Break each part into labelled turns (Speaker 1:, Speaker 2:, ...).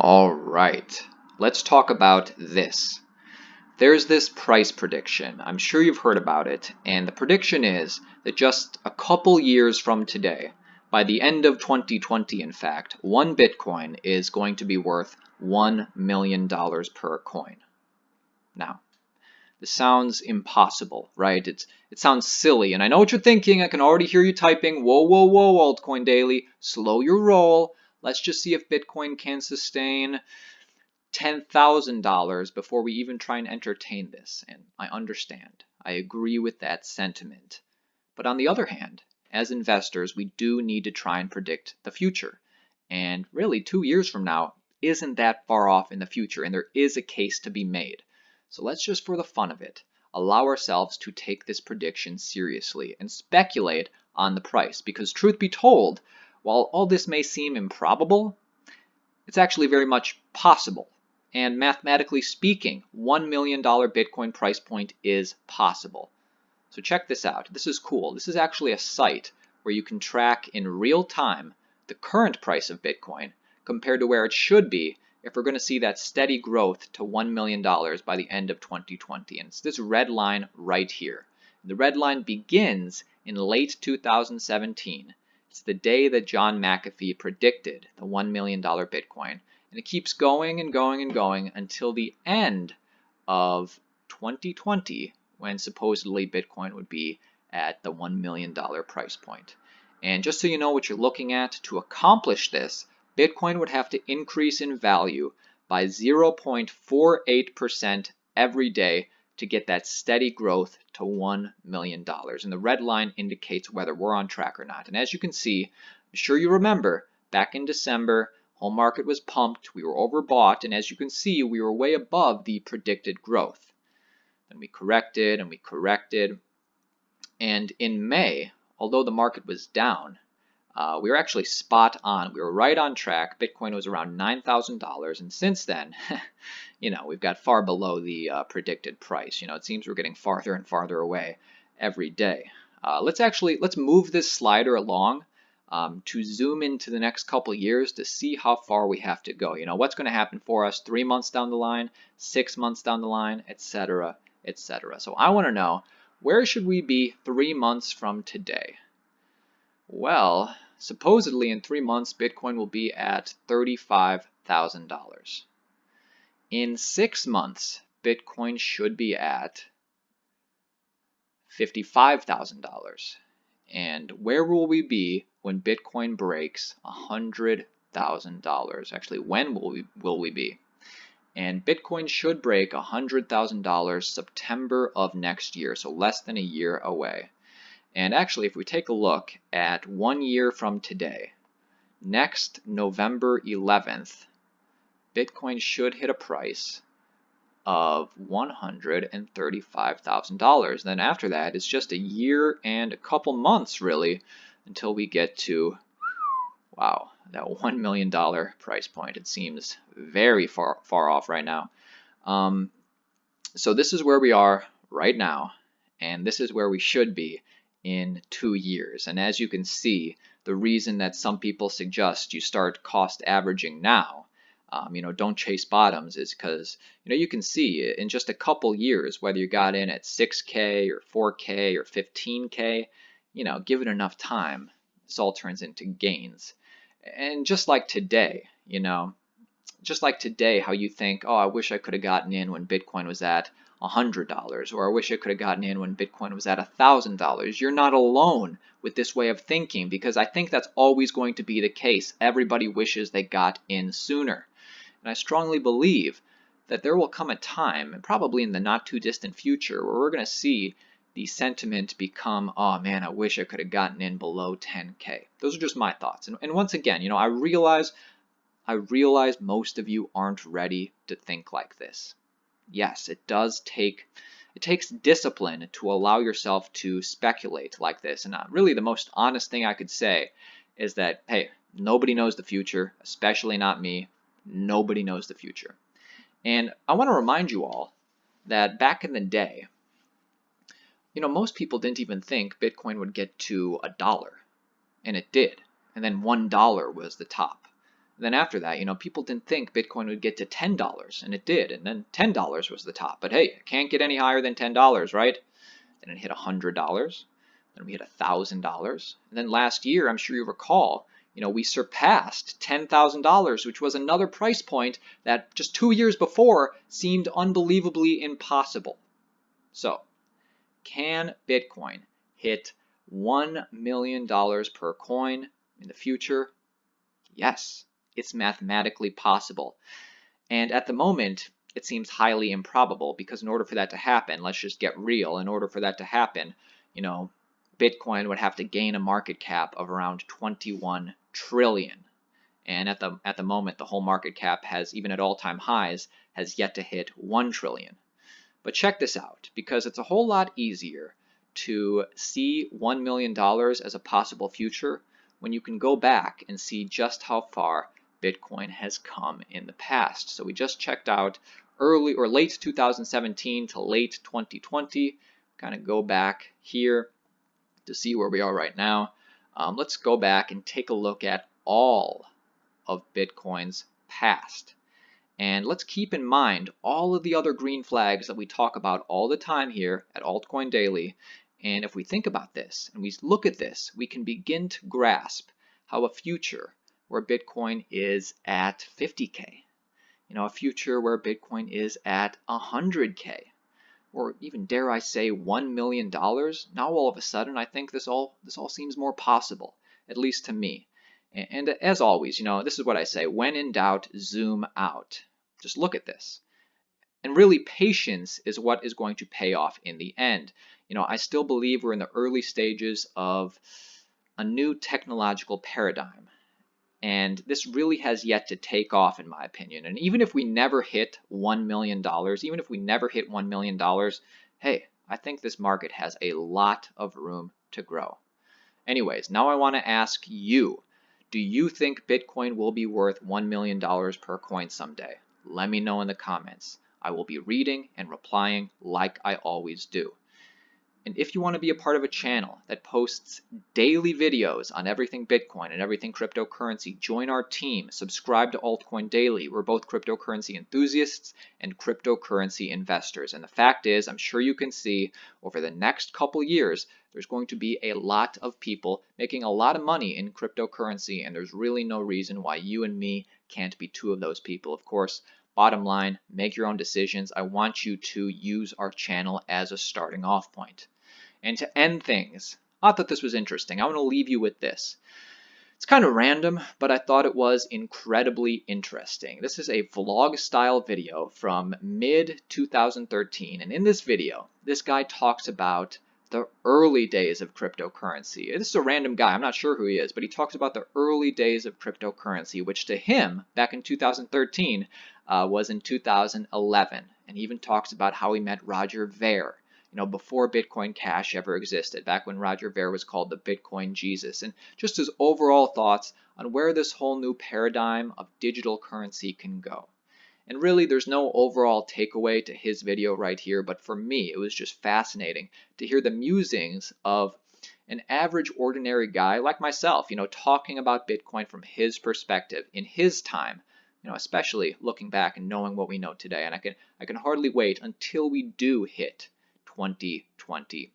Speaker 1: All right, let's talk about this. There's this price prediction. I'm sure you've heard about it, and the prediction is that just a couple years from today, by the end of 2020, in fact, one Bitcoin is going to be worth $1 million per coin. Now, this sounds impossible, right? It sounds silly, and I know what you're thinking. I can already hear you typing, whoa, whoa, whoa, Altcoin Daily, slow your roll. Let's just see if Bitcoin can sustain $10,000 before we even try and entertain this. And I understand. I agree with that sentiment. But on the other hand, as investors, we do need to try and predict the future. And really, 2 years from now isn't that far off in the future, and there is a case to be made. So let's just, for the fun of it, allow ourselves to take this prediction seriously and speculate on the price. Because truth be told, while all this may seem improbable, it's actually very much possible. And mathematically speaking, $1 million Bitcoin price point is possible. So check this out. This is cool. This is actually a site where you can track in real time the current price of Bitcoin compared to where it should be if we're going to see that steady growth to $1 million by the end of 2020. And it's this red line right here. The red line begins in late 2017. It's the day that John McAfee predicted the $1 million Bitcoin. And it keeps going and going and going until the end of 2020, when supposedly Bitcoin would be at the $1 million price point. And just so you know what you're looking at, to accomplish this, Bitcoin would have to increase in value by 0.48% every day to get that steady growth to $1 million. And the red line indicates whether we're on track or not. And as you can see, I'm sure you remember, back in December, whole market was pumped, we were overbought, and as you can see, we were way above the predicted growth. Then we corrected and we corrected. And in May, although the market was down, we were actually spot on. We were right on track. Bitcoin was around $9,000, and since then, we've got far below the predicted price. It seems we're getting farther and farther away every day. Let's move this slider along to zoom into the next couple years to see how far we have to go. What's going to happen for us 3 months down the line, 6 months down the line, etc., etc. So I want to know, where should we be 3 months from today? Well, supposedly in 3 months, Bitcoin will be at $35,000. In 6 months, Bitcoin should be at $55,000. And where will we be when Bitcoin breaks $100,000? Actually, when will we be? And Bitcoin should break $100,000 September of next year, so less than a year away. And actually, if we take a look at 1 year from today, next November 11th, Bitcoin should hit a price of $135,000. Then after that, it's just a year and a couple months, really, until we get to, wow, that $1 million price point. It seems very far off right now. So this is where we are right now, and this is where we should be in 2 years. And as you can see, the reason that some people suggest you start cost averaging now, don't chase bottoms, is because you can see in just a couple years, whether you got in at 6K or 4K or 15K, give it enough time, this all turns into gains. And just like today, how you think, oh, I wish I could have gotten in when Bitcoin was at $100, or I wish I could have gotten in when Bitcoin was at $1,000. You're not alone with this way of thinking, because I think that's always going to be the case. Everybody wishes they got in sooner. And I strongly believe that there will come a time, and probably in the not too distant future, where we're going to see the sentiment become, oh man, I wish I could have gotten in below 10K. Those are just my thoughts. And once again, I realize most of you aren't ready to think like this. Yes, it takes discipline to allow yourself to speculate like this. And really the most honest thing I could say is that, hey, nobody knows the future, especially not me. Nobody knows the future. And I want to remind you all that back in the day, most people didn't even think Bitcoin would get to $1, and it did. And then $1 was the top. Then after that, people didn't think Bitcoin would get to $10, and it did. And then $10 was the top. But hey, it can't get any higher than $10, right? Then it hit $100. Then we hit $1,000. And then last year, I'm sure you recall, we surpassed $10,000, which was another price point that just 2 years before seemed unbelievably impossible. So, can Bitcoin hit $1 million per coin in the future? Yes, it's mathematically possible. And at the moment, it seems highly improbable because in order for that to happen, let's just get real, in order for that to happen, Bitcoin would have to gain a market cap of around 21 trillion. And at the moment, the whole market cap has, even at all-time highs, has yet to hit 1 trillion. But check this out, because it's a whole lot easier to see $1 million as a possible future when you can go back and see just how far Bitcoin has come in the past. So we just checked out early or late 2017 to late 2020. Kind of go back here to see where we are right now. Let's go back and take a look at all of Bitcoin's past. And let's keep in mind all of the other green flags that we talk about all the time here at Altcoin Daily. And if we think about this and we look at this, we can begin to grasp how a future where Bitcoin is at 50K, a future where Bitcoin is at 100K, or even dare I say $1 million, now all of a sudden I think this all seems more possible, at least to me. And as always, this is what I say, when in doubt, zoom out. Just look at this. And really, patience is what is going to pay off in the end. I still believe we're in the early stages of a new technological paradigm. And this really has yet to take off, in my opinion. And even if we never hit $1 million, hey, I think this market has a lot of room to grow. Anyways, now I want to ask you, do you think Bitcoin will be worth $1 million per coin someday? Let me know in the comments. I will be reading and replying like I always do. And if you want to be a part of a channel that posts daily videos on everything Bitcoin and everything cryptocurrency, join our team. Subscribe to Altcoin Daily. We're both cryptocurrency enthusiasts and cryptocurrency investors. And the fact is, I'm sure you can see over the next couple years, there's going to be a lot of people making a lot of money in cryptocurrency, and there's really no reason why you and me can't be two of those people. Of course, bottom line, make your own decisions. I want you to use our channel as a starting off point. And to end things, I thought this was interesting. I want to leave you with this. It's kind of random, but I thought it was incredibly interesting. This is a vlog style video from mid-2013. And in this video, this guy talks about the early days of cryptocurrency. This is a random guy. I'm not sure who he is, but he talks about the early days of cryptocurrency, which to him, back in 2013, was in 2011. And he even talks about how he met Roger Ver, before Bitcoin Cash ever existed, back when Roger Ver was called the Bitcoin Jesus, and just his overall thoughts on where this whole new paradigm of digital currency can go. And really, there's no overall takeaway to his video right here, but for me, it was just fascinating to hear the musings of an average ordinary guy like myself, talking about Bitcoin from his perspective in his time, especially looking back and knowing what we know today. And I can hardly wait until we do hit 2020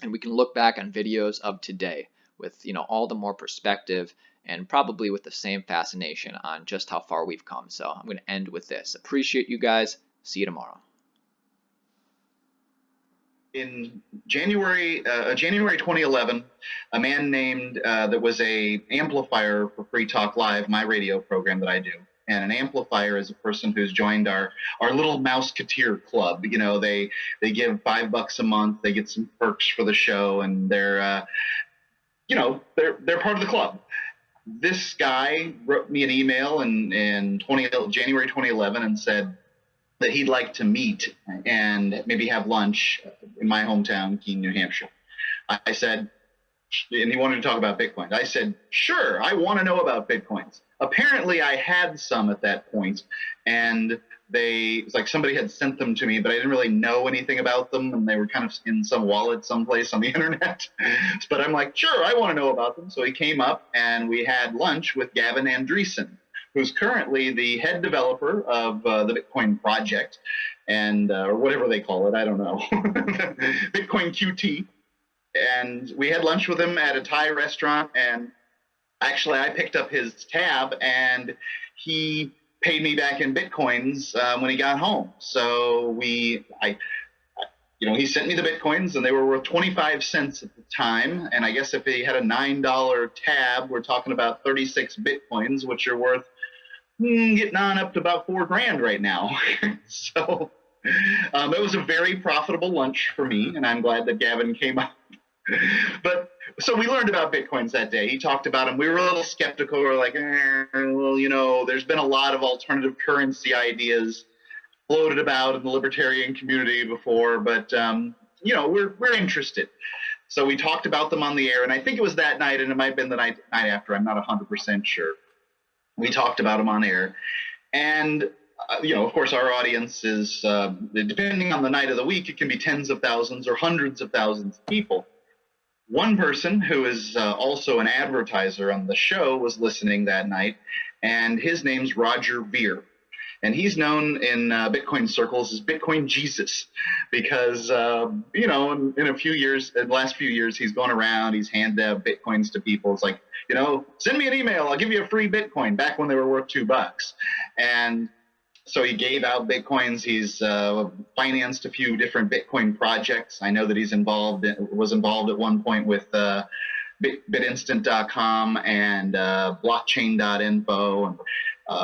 Speaker 1: and we can look back on videos of today with all the more perspective and probably with the same fascination on just how far we've come. So I'm going to end with this. Appreciate you guys. See you tomorrow.
Speaker 2: In January 2011, a man named that was a amplifier for Free Talk Live, my radio program that I do. And an amplifier is a person who's joined our little Mouseketeer club. They give $5 a month. They get some perks for the show, and they're part of the club. This guy wrote me an email in January 2011 and said that he'd like to meet and maybe have lunch in my hometown, Keene, New Hampshire. I said, and he wanted to talk about Bitcoin. I said, sure, I want to know about Bitcoins. Apparently, I had some at that point, and it's like somebody had sent them to me, but I didn't really know anything about them, and they were kind of in some wallet someplace on the internet. But I'm like, sure, I want to know about them. So he came up, and we had lunch with Gavin Andresen, who's currently the head developer of the Bitcoin project, and or whatever they call it, I don't know, Bitcoin QT. And we had lunch with him at a Thai restaurant, and actually I picked up his tab, and he paid me back in Bitcoins when he got home. So he sent me the Bitcoins, and they were worth 25 cents at the time. And I guess if he had a $9 tab, we're talking about 36 Bitcoins, which are worth getting on up to about $4,000 right now. So it was a very profitable lunch for me, and I'm glad that Gavin came up. But so we learned about Bitcoins that day. He talked about them. We were a little skeptical. We were like, well, there's been a lot of alternative currency ideas floated about in the libertarian community before, but we're interested. So we talked about them on the air, and I think it was that night, and it might have been the night after. I'm not 100% sure. We talked about them on air, and of course, our audience is depending on the night of the week, it can be tens of thousands or hundreds of thousands of people. One person who is also an advertiser on the show was listening that night, and his name's Roger Ver. And he's known in Bitcoin circles as Bitcoin Jesus, because in the last few years, he's gone around, he's handed out Bitcoins to people. It's like, send me an email, I'll give you a free Bitcoin, back when they were worth $2. And so he gave out Bitcoins. He's financed a few different Bitcoin projects. I know that was involved at one point with bitinstant.com and blockchain.info. And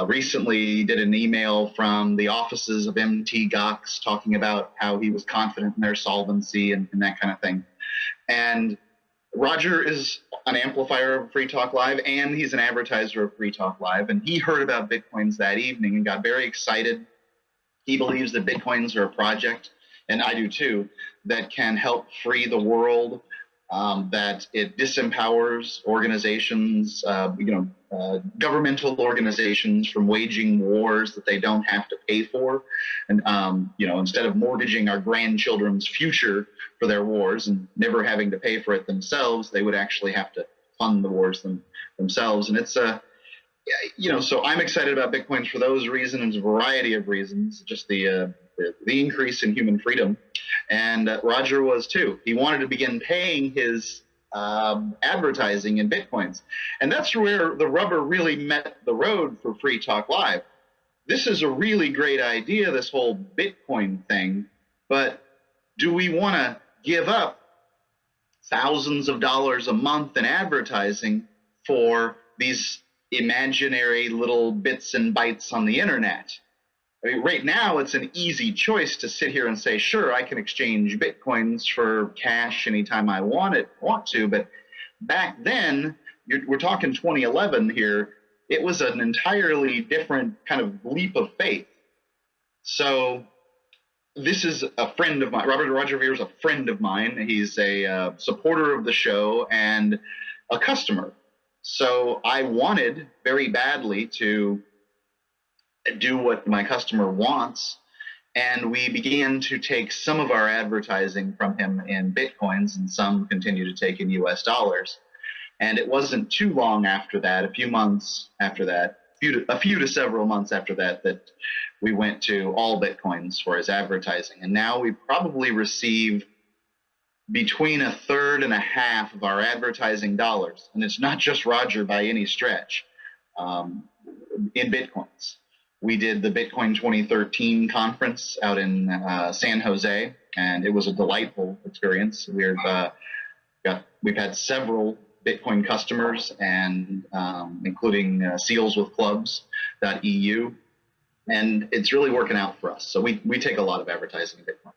Speaker 2: recently did an email from the offices of MT Gox talking about how he was confident in their solvency and that kind of thing. And Roger is an amplifier of Free Talk Live, and he's an advertiser of Free Talk Live. And he heard about Bitcoins that evening and got very excited. He believes that Bitcoins are a project, and I do too, that can help free the world, that it disempowers organizations, governmental organizations from waging wars that they don't have to pay for. And, instead of mortgaging our grandchildren's future for their wars and never having to pay for it themselves, they would actually have to fund the wars themselves. And it's so I'm excited about Bitcoins for those reasons, a variety of reasons, just the increase in human freedom. And Roger was too. He wanted to begin paying his advertising in Bitcoins. And that's where the rubber really met the road for Free Talk Live. This is a really great idea, this whole Bitcoin thing, but do we want to give up thousands of dollars a month in advertising for these imaginary little bits and bytes on the internet? I mean, right now, it's an easy choice to sit here and say, sure, I can exchange Bitcoins for cash anytime I want to. But back then, we're talking 2011 here, it was an entirely different kind of leap of faith. So this is a friend of mine. Roger Ver is a friend of mine. He's a supporter of the show and a customer. So I wanted very badly to do what my customer wants, and we began to take some of our advertising from him in Bitcoins, and some continue to take in US dollars. And it wasn't too long after that, a few months after that, a few to several months after that, that we went to all Bitcoins for his advertising. And now we probably receive between a third and a half of our advertising dollars, and it's not just Roger by any stretch, in Bitcoins. We did the Bitcoin 2013 conference out in San Jose, and it was a delightful experience. We've had several Bitcoin customers, and including sealswithclubs.eu, and it's really working out for us. So we take a lot of advertising in Bitcoin.